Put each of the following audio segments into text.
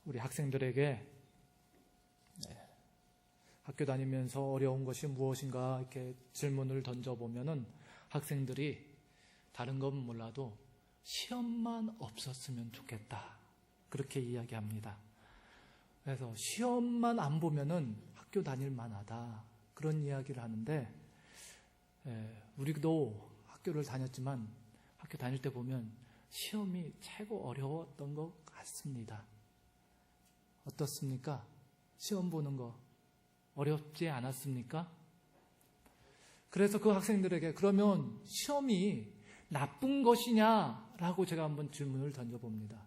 우리 학생들에게 학교 다니면서 어려운 것이 무엇인가 이렇게 질문을 던져보면은 학생들이 다른 건 몰라도 시험만 없었으면 좋겠다, 그렇게 이야기합니다. 그래서 시험만 안 보면은 학교 다닐 만하다, 그런 이야기를 하는데, 우리도 학교를 다녔지만 학교 다닐 때 보면 시험이 최고 어려웠던 것 같습니다. 어떻습니까? 시험 보는 거 어렵지 않았습니까? 그래서 그 학생들에게 그러면 시험이 나쁜 것이냐라고 제가 한번 질문을 던져봅니다.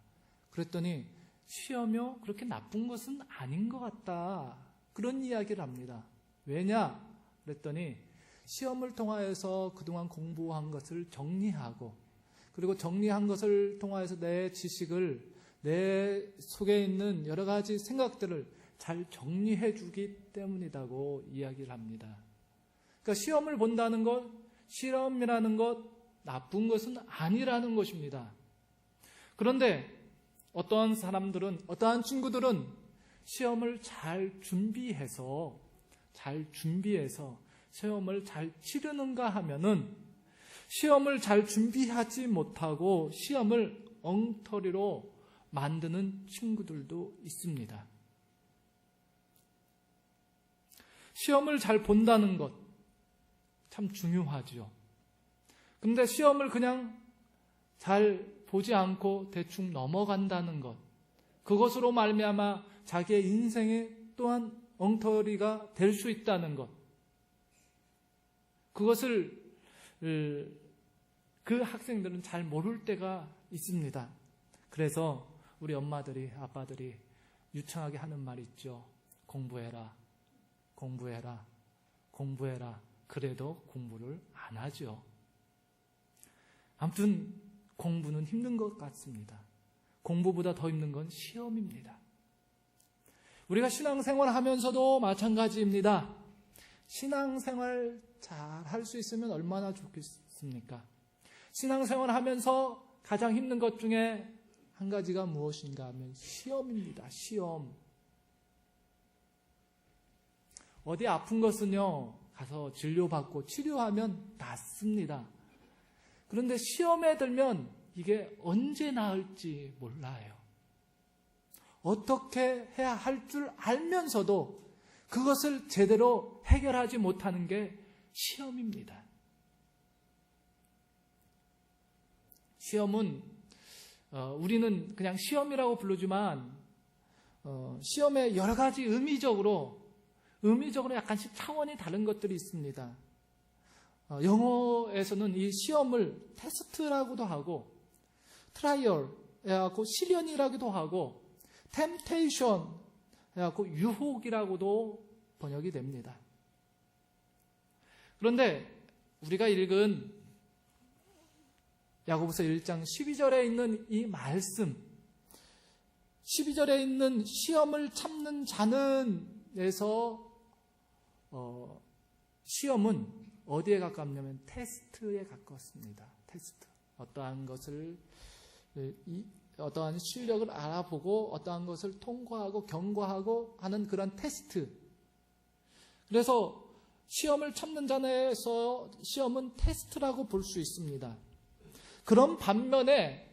그랬더니 시험이요? 그렇게 나쁜 것은 아닌 것 같다, 그런 이야기를 합니다. 왜냐? 그랬더니 시험을 통하여서 그동안 공부한 것을 정리하고, 그리고 정리한 것을 통하여서 내 지식을, 내 속에 있는 여러 가지 생각들을 잘 정리해 주기 때문이라고 이야기를 합니다. 그러니까 시험을 본다는 것, 시험이라는 것, 나쁜 것은 아니라는 것입니다. 그런데 어떠한 사람들은, 어떠한 친구들은 시험을 잘 준비해서 시험을 잘 치르는가 하면은 시험을 잘 준비하지 못하고 시험을 엉터리로 만드는 친구들도 있습니다. 시험을 잘 본다는 것 참 중요하죠. 근데 시험을 그냥 잘 보지 않고 대충 넘어간다는 것, 그것으로 말미암아 자기의 인생에 또한 엉터리가 될 수 있다는 것, 그것을 그 학생들은 잘 모를 때가 있습니다. 그래서 우리 엄마들이, 아빠들이 유창하게 하는 말이 있죠. 공부해라, 공부해라, 공부해라. 그래도 공부를 안 하죠. 아무튼 공부는 힘든 것 같습니다. 공부보다 더 힘든 건 시험입니다. 우리가 신앙생활 하면서도 마찬가지입니다. 신앙생활 잘 할 수 있으면 얼마나 좋겠습니까? 신앙생활 하면서 가장 힘든 것 중에 한 가지가 무엇인가 하면 시험입니다. 시험. 어디 아픈 것은요, 가서 진료받고 치료하면 낫습니다. 그런데 시험에 들면 이게 언제 나을지 몰라요. 어떻게 해야 할 줄 알면서도 그것을 제대로 해결하지 못하는 게 시험입니다. 시험은 우리는 그냥 시험이라고 부르지만 시험의 여러 가지 의미적으로 약간씩 차원이 다른 것들이 있습니다. 영어에서는 이 시험을 테스트라고도 하고, 트라이얼이라고 시련이라고도 하고, 템테이션이라고 유혹이라고도 번역이 됩니다. 그런데 우리가 읽은 야고보서 1장 12절에 있는 이 말씀, 12절에 있는 시험을 참는 자는 에서 시험은 어디에 가깝냐면 테스트에 가깝습니다. 테스트. 어떠한 실력을 알아보고 어떠한 것을 통과하고 경과하고 하는 그런 테스트. 그래서 시험을 참는 자에서 시험은 테스트라고 볼 수 있습니다. 그런 반면에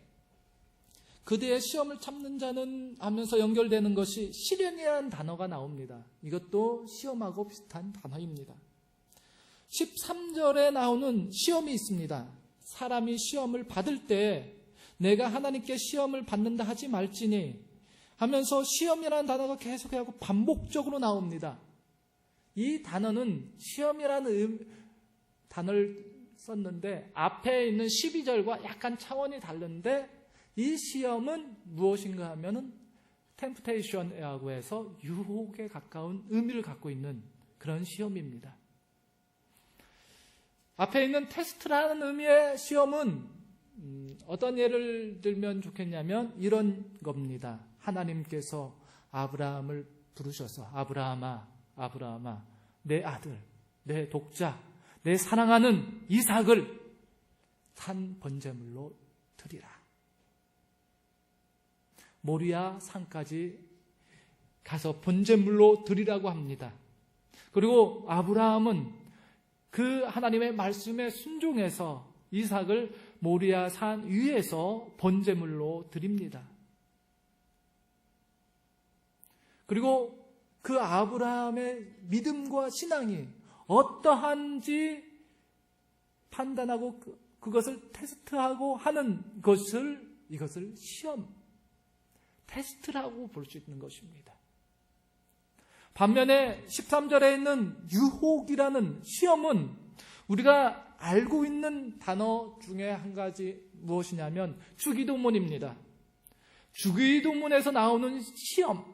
그대의 시험을 참는 자는 하면서 연결되는 것이 시련이라는 단어가 나옵니다. 이것도 시험하고 비슷한 단어입니다. 13절에 나오는 시험이 있습니다. 사람이 시험을 받을 때 내가 하나님께 시험을 받는다 하지 말지니 하면서 시험이라는 단어가 계속하고 반복적으로 나옵니다. 이 단어는 시험이라는 단어를 썼는데 앞에 있는 12절과 약간 차원이 다른데, 이 시험은 무엇인가 하면은 템프테이션이라고 해서 유혹에 가까운 의미를 갖고 있는 그런 시험입니다. 앞에 있는 테스트라는 의미의 시험은 어떤 예를 들면 좋겠냐면 이런 겁니다. 하나님께서 아브라함을 부르셔서 아브라함아, 아브라함아, 내 아들, 내 독자, 내 사랑하는 이삭을 산 번제물로 드리라. 모리아 산까지 가서 번제물로 드리라고 합니다. 그리고 아브라함은 그 하나님의 말씀에 순종해서 이삭을 모리아 산 위에서 번제물로 드립니다. 그리고 그 아브라함의 믿음과 신앙이 어떠한지 판단하고 그것을 테스트하고 하는 이것을 시험, 테스트라고 볼 수 있는 것입니다. 반면에 13절에 있는 유혹이라는 시험은 우리가 알고 있는 단어 중에 한 가지 무엇이냐면 주기도문입니다. 주기도문에서 나오는 시험,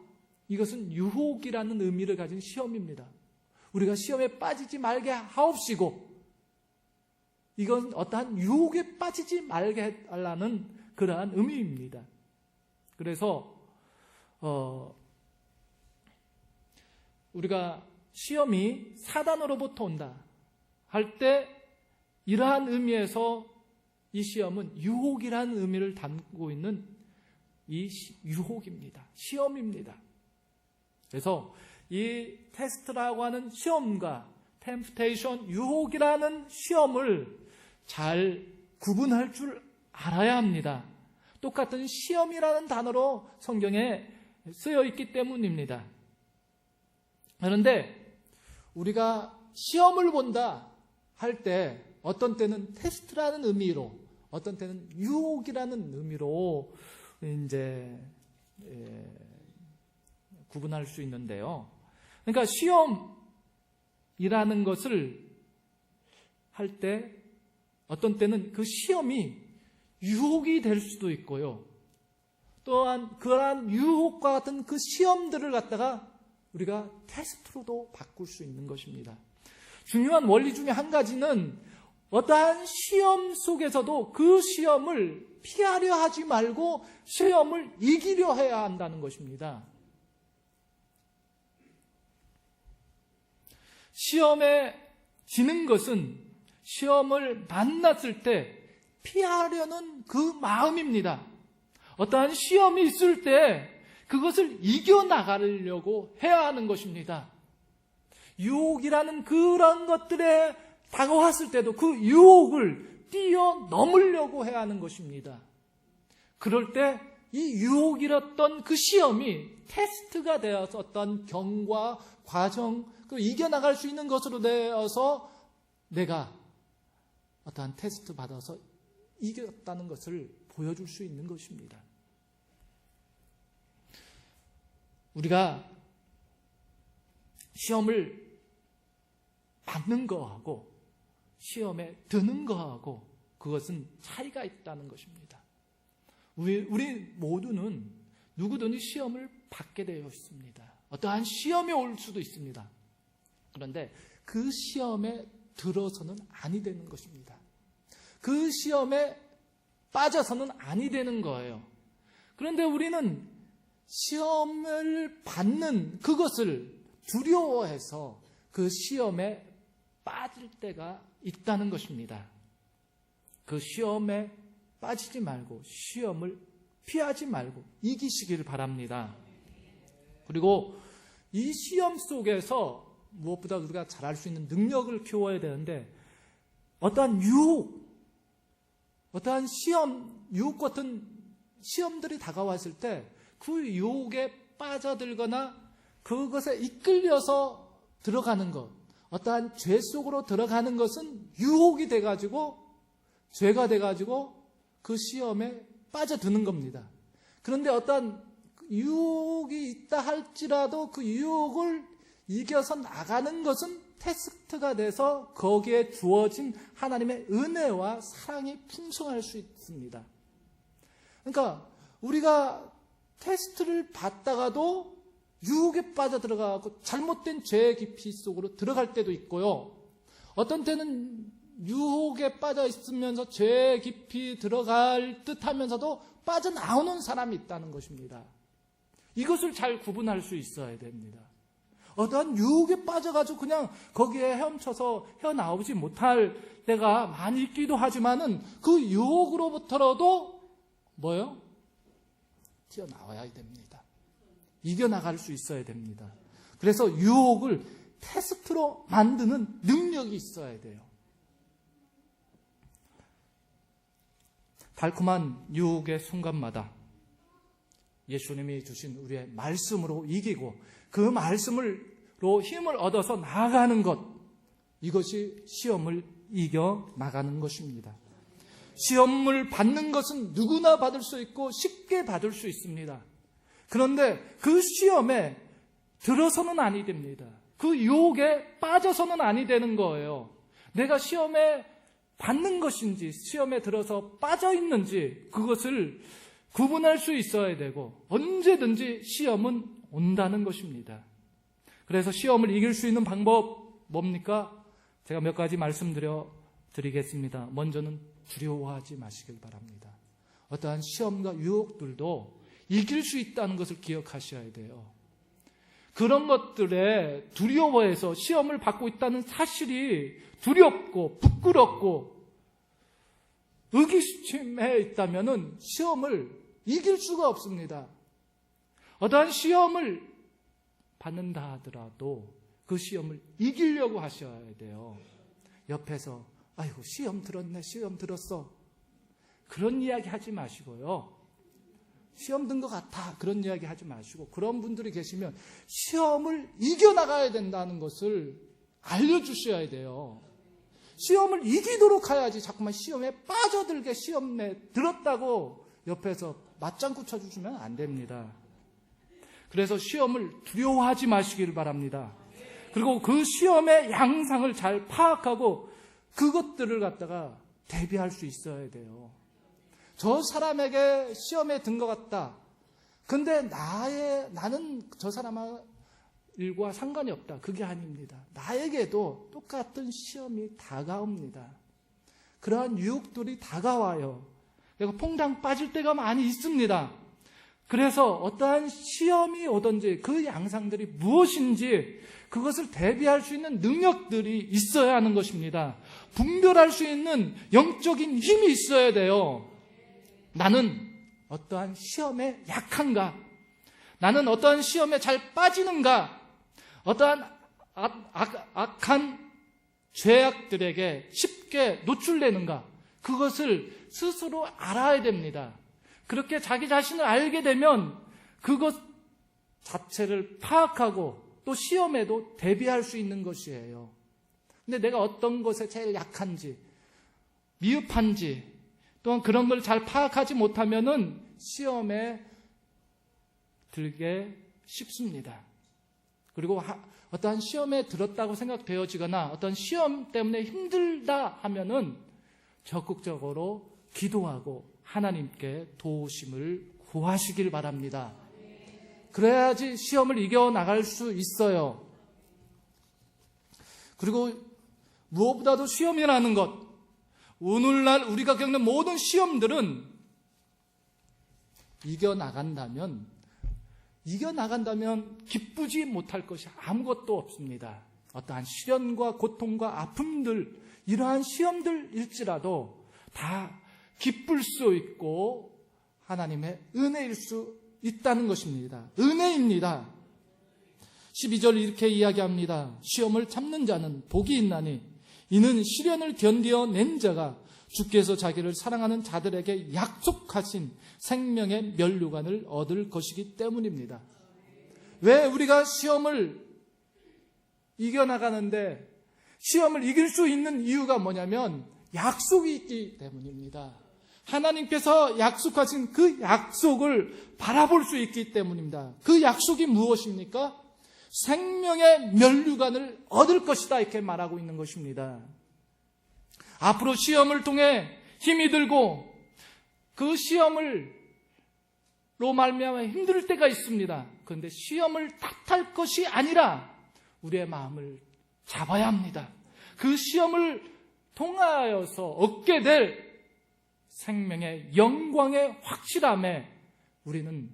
이것은 유혹이라는 의미를 가진 시험입니다. 우리가 시험에 빠지지 말게 하옵시고, 이건 어떠한 유혹에 빠지지 말게 해달라는 그러한 의미입니다. 그래서 우리가 시험이 사단으로부터 온다 할 때 이러한 의미에서 이 시험은 유혹이라는 의미를 담고 있는 이 유혹입니다. 시험입니다. 그래서 이 테스트라고 하는 시험과 템프테이션, 유혹이라는 시험을 잘 구분할 줄 알아야 합니다. 똑같은 시험이라는 단어로 성경에 쓰여 있기 때문입니다. 그런데 우리가 시험을 본다 할 때 어떤 때는 테스트라는 의미로, 어떤 때는 유혹이라는 의미로 이제 구분할 수 있는데요. 그러니까 시험이라는 것을 할 때 어떤 때는 그 시험이 유혹이 될 수도 있고요. 또한 그러한 유혹과 같은 그 시험들을 갖다가 우리가 테스트로도 바꿀 수 있는 것입니다. 중요한 원리 중에 한 가지는 어떠한 시험 속에서도 그 시험을 피하려 하지 말고 시험을 이기려 해야 한다는 것입니다. 시험에 지는 것은 시험을 만났을 때 피하려는 그 마음입니다. 어떠한 시험이 있을 때 그것을 이겨나가려고 해야 하는 것입니다. 유혹이라는 그런 것들에 다가왔을 때도 그 유혹을 뛰어넘으려고 해야 하는 것입니다. 그럴 때 이 유혹이었던 그 시험이 테스트가 되어서 어떤 경과, 과정, 그 이겨나갈 수 있는 것으로 되어서 내가 어떠한 테스트 받아서 이겼다는 것을 보여줄 수 있는 것입니다. 우리가 시험을 받는 거하고 시험에 드는 거하고 그것은 차이가 있다는 것입니다. 우리 모두는 누구든지 시험을 받게 되어 있습니다. 어떠한 시험이 올 수도 있습니다. 그런데 그 시험에 들어서는 아니 되는 것입니다. 그 시험에 빠져서는 아니 되는 거예요. 그런데 우리는 시험을 받는 그것을 두려워해서 그 시험에 빠질 때가 있다는 것입니다. 그 시험에 빠지지 말고 시험을 피하지 말고 이기시기를 바랍니다. 그리고 이 시험 속에서 무엇보다 우리가 잘할 수 있는 능력을 키워야 되는데 어떠한 유혹, 어떠한 시험, 유혹 같은 시험들이 다가왔을 때 그 유혹에 빠져들거나 그것에 이끌려서 들어가는 것, 어떠한 죄 속으로 들어가는 것은 유혹이 돼가지고 죄가 돼가지고 그 시험에 빠져드는 겁니다. 그런데 어떠한 유혹이 있다 할지라도 그 유혹을 이겨서 나가는 것은 테스트가 돼서 거기에 주어진 하나님의 은혜와 사랑이 풍성할 수 있습니다. 그러니까 우리가 테스트를 받다가도 유혹에 빠져들어가고 잘못된 죄의 깊이 속으로 들어갈 때도 있고요. 어떤 때는 유혹에 빠져 있으면서 죄의 깊이 들어갈 듯 하면서도 빠져나오는 사람이 있다는 것입니다. 이것을 잘 구분할 수 있어야 됩니다. 어떠한 유혹에 빠져가지고 그냥 거기에 헤엄쳐서 헤어나오지 못할 때가 많이 있기도 하지만은 그 유혹으로부터라도 뭐예요? 튀어나와야 됩니다. 이겨나갈 수 있어야 됩니다. 그래서 유혹을 테스트로 만드는 능력이 있어야 돼요. 달콤한 유혹의 순간마다 예수님이 주신 우리의 말씀으로 이기고 그 말씀으로 힘을 얻어서 나아가는 것, 이것이 시험을 이겨 나가는 것입니다. 시험을 받는 것은 누구나 받을 수 있고 쉽게 받을 수 있습니다. 그런데 그 시험에 들어서는 아니 됩니다. 그 유혹에 빠져서는 아니 되는 거예요. 내가 시험에 받는 것인지 시험에 들어서 빠져 있는지 그것을 구분할 수 있어야 되고 언제든지 시험은 온다는 것입니다. 그래서 시험을 이길 수 있는 방법 뭡니까? 제가 몇 가지 말씀드리겠습니다. 먼저는 두려워하지 마시길 바랍니다. 어떠한 시험과 유혹들도 이길 수 있다는 것을 기억하셔야 돼요. 그런 것들에 두려워해서 시험을 받고 있다는 사실이 두렵고 부끄럽고 의기심에 있다면 시험을 이길 수가 없습니다. 어떠한 시험을 받는다 하더라도 그 시험을 이기려고 하셔야 돼요. 옆에서 아이고 시험 들었네, 시험 들었어, 그런 이야기 하지 마시고요. 시험 든 것 같아, 그런 이야기 하지 마시고, 그런 분들이 계시면 시험을 이겨나가야 된다는 것을 알려주셔야 돼요. 시험을 이기도록 해야지 자꾸만 시험에 빠져들게 시험에 들었다고 옆에서 맞장구 쳐주시면 안 됩니다. 그래서 시험을 두려워하지 마시기를 바랍니다. 그리고 그 시험의 양상을 잘 파악하고 그것들을 갖다가 대비할 수 있어야 돼요. 저 사람에게 시험에 든 것 같다. 근데 나는 저 사람 일과 상관이 없다. 그게 아닙니다. 나에게도 똑같은 시험이 다가옵니다. 그러한 유혹들이 다가와요. 내가 퐁당 빠질 때가 많이 있습니다. 그래서 어떠한 시험이 오든지 그 양상들이 무엇인지 그것을 대비할 수 있는 능력들이 있어야 하는 것입니다. 분별할 수 있는 영적인 힘이 있어야 돼요. 나는 어떠한 시험에 약한가? 나는 어떠한 시험에 잘 빠지는가? 어떠한 악한 죄악들에게 쉽게 노출되는가? 그것을 스스로 알아야 됩니다. 그렇게 자기 자신을 알게 되면 그것 자체를 파악하고 또 시험에도 대비할 수 있는 것이에요. 근데 내가 어떤 것에 제일 약한지, 미흡한지, 또한 그런 걸 잘 파악하지 못하면은 시험에 들게 쉽습니다. 그리고 어떠한 시험에 들었다고 생각되어지거나 어떤 시험 때문에 힘들다 하면은 적극적으로 기도하고 하나님께 도우심을 구하시길 바랍니다. 그래야지 시험을 이겨나갈 수 있어요. 그리고 무엇보다도 시험이라는 것, 오늘날 우리가 겪는 모든 시험들은 이겨나간다면 기쁘지 못할 것이 아무것도 없습니다. 어떠한 시련과 고통과 아픔들, 이러한 시험들일지라도 다 기쁠 수 있고 하나님의 은혜일 수 있다는 것입니다. 은혜입니다. 12절 이렇게 이야기합니다. 시험을 참는 자는 복이 있나니 이는 시련을 견디어낸 자가 주께서 자기를 사랑하는 자들에게 약속하신 생명의 면류관을 얻을 것이기 때문입니다. 왜 우리가 시험을 이겨나가는데 시험을 이길 수 있는 이유가 뭐냐면 약속이 있기 때문입니다. 하나님께서 약속하신 그 약속을 바라볼 수 있기 때문입니다. 그 약속이 무엇입니까? 생명의 면류관을 얻을 것이다, 이렇게 말하고 있는 것입니다. 앞으로 시험을 통해 힘이 들고 그 시험으로 말미암아 힘들 때가 있습니다. 그런데 시험을 탓할 것이 아니라 우리의 마음을 잡아야 합니다. 그 시험을 통하여서 얻게 될 생명의 영광의 확실함에 우리는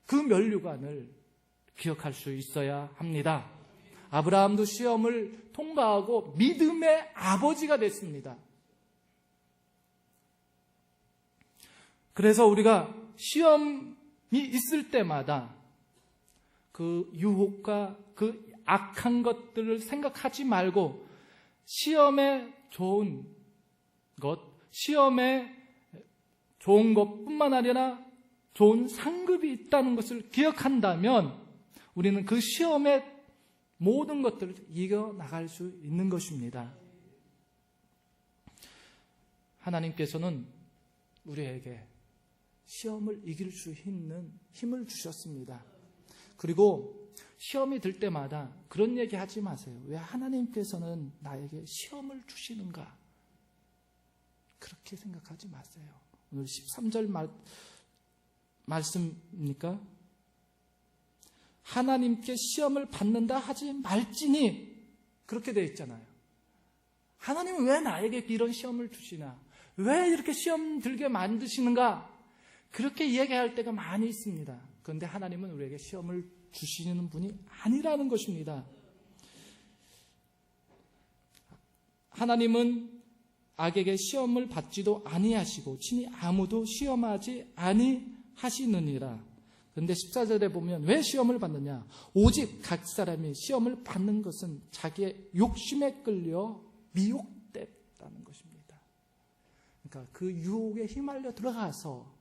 그 면류관을 기억할 수 있어야 합니다. 아브라함도 시험을 통과하고 믿음의 아버지가 됐습니다. 그래서 우리가 시험이 있을 때마다 그 유혹과 그 악한 것들을 생각하지 말고 시험에 좋은 것, 시험에 좋은 것뿐만 아니라 좋은 상급이 있다는 것을 기억한다면 우리는 그 시험의 모든 것들을 이겨나갈 수 있는 것입니다. 하나님께서는 우리에게 시험을 이길 수 있는 힘을 주셨습니다. 그리고 시험이 들 때마다 그런 얘기 하지 마세요. 왜 하나님께서는 나에게 시험을 주시는가? 그렇게 생각하지 마세요. 오늘 13절 말씀입니까? 하나님께 시험을 받는다 하지 말지니, 그렇게 되어 있잖아요. 하나님은 왜 나에게 이런 시험을 주시나? 왜 이렇게 시험 들게 만드시는가? 그렇게 이야기할 때가 많이 있습니다. 그런데 하나님은 우리에게 시험을 주시는 분이 아니라는 것입니다. 하나님은 악에게 시험을 받지도 아니하시고 친히 아무도 시험하지 아니하시느니라. 그런데 14절에 보면 왜 시험을 받느냐? 오직 각 사람이 시험을 받는 것은 자기의 욕심에 끌려 미혹됐다는 것입니다. 그러니까 그 유혹에 휘말려 들어가서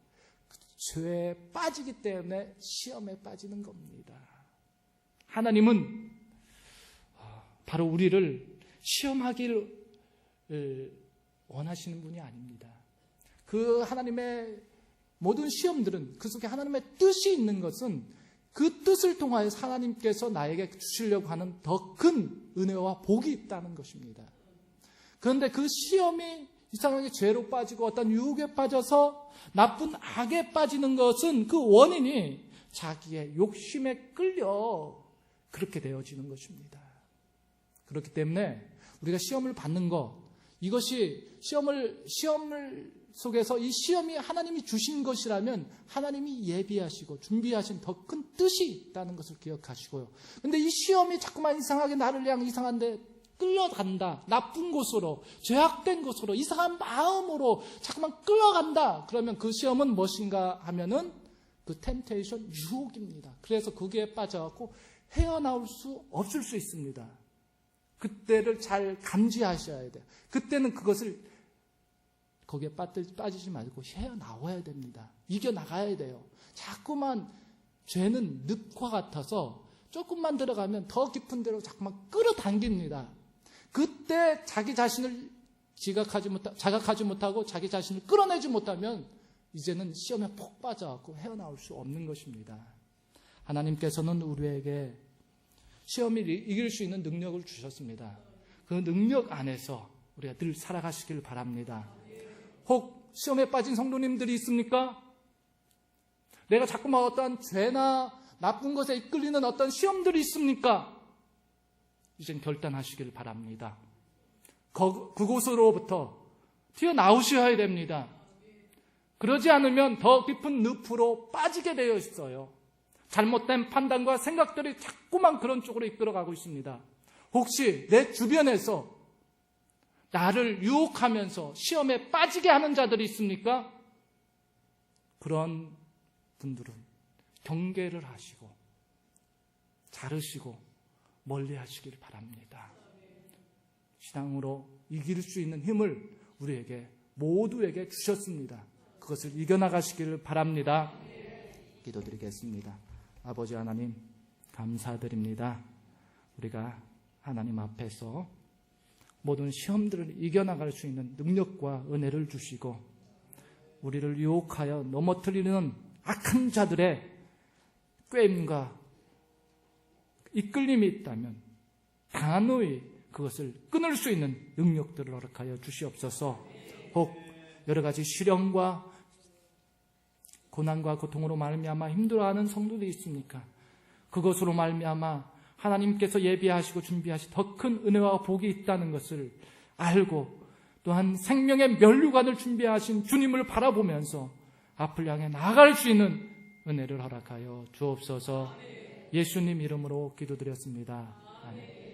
죄에 빠지기 때문에 시험에 빠지는 겁니다. 하나님은 바로 우리를 시험하기를 원하시는 분이 아닙니다. 그 하나님의 모든 시험들은 그 속에 하나님의 뜻이 있는 것은 그 뜻을 통하여 하나님께서 나에게 주시려고 하는 더 큰 은혜와 복이 있다는 것입니다. 그런데 그 시험이 이상하게 죄로 빠지고 어떤 유혹에 빠져서 나쁜 악에 빠지는 것은 그 원인이 자기의 욕심에 끌려 그렇게 되어지는 것입니다. 그렇기 때문에 우리가 시험을 받는 것, 이것이 시험을 속에서 이 시험이 하나님이 주신 것이라면 하나님이 예비하시고 준비하신 더 큰 뜻이 있다는 것을 기억하시고요. 그런데 이 시험이 자꾸만 이상하게 나를 향해 이상한데 끌려간다. 나쁜 곳으로, 죄악된 곳으로, 이상한 마음으로 자꾸만 끌려간다. 그러면 그 시험은 무엇인가 하면은 그 템테이션, 유혹입니다. 그래서 거기에 빠져갖고 헤어나올 수 없을 수 있습니다. 그때를 잘 감지하셔야 돼요. 그때는 그것을 거기에 빠지지 말고 헤어나와야 됩니다. 이겨나가야 돼요. 자꾸만 죄는 늪과 같아서 조금만 들어가면 더 깊은 데로 자꾸만 끌어당깁니다. 그때 자기 자신을 자각하지 못하고 자기 자신을 끌어내지 못하면 이제는 시험에 폭 빠져갖고 헤어나올 수 없는 것입니다. 하나님께서는 우리에게 시험을 이길 수 있는 능력을 주셨습니다. 그 능력 안에서 우리가 늘 살아가시길 바랍니다. 혹 시험에 빠진 성도님들이 있습니까? 내가 자꾸만 어떠한 죄나 나쁜 것에 이끌리는 어떤 시험들이 있습니까? 이젠 결단하시길 바랍니다. 그곳으로부터 튀어나오셔야 됩니다. 그러지 않으면 더 깊은 늪으로 빠지게 되어 있어요. 잘못된 판단과 생각들이 자꾸만 그런 쪽으로 이끌어가고 있습니다. 혹시 내 주변에서 나를 유혹하면서 시험에 빠지게 하는 자들이 있습니까? 그런 분들은 경계를 하시고 자르시고 멀리 하시길 바랍니다. 신앙으로 이길 수 있는 힘을 우리에게 모두에게 주셨습니다. 그것을 이겨나가시기를 바랍니다. 기도드리겠습니다. 아버지 하나님 감사드립니다. 우리가 하나님 앞에서 모든 시험들을 이겨나갈 수 있는 능력과 은혜를 주시고 우리를 유혹하여 넘어뜨리는 악한 자들의 꾀임과 이끌림이 있다면 단호히 그것을 끊을 수 있는 능력들을 허락하여 주시옵소서. 혹 여러 가지 시련과 고난과 고통으로 말미암아 힘들어하는 성도들이 있습니까? 그것으로 말미암아 하나님께서 예비하시고 준비하신 더 큰 은혜와 복이 있다는 것을 알고 또한 생명의 면류관을 준비하신 주님을 바라보면서 앞을 향해 나아갈 수 있는 은혜를 허락하여 주옵소서. 예수님 이름으로 기도드렸습니다. 아멘.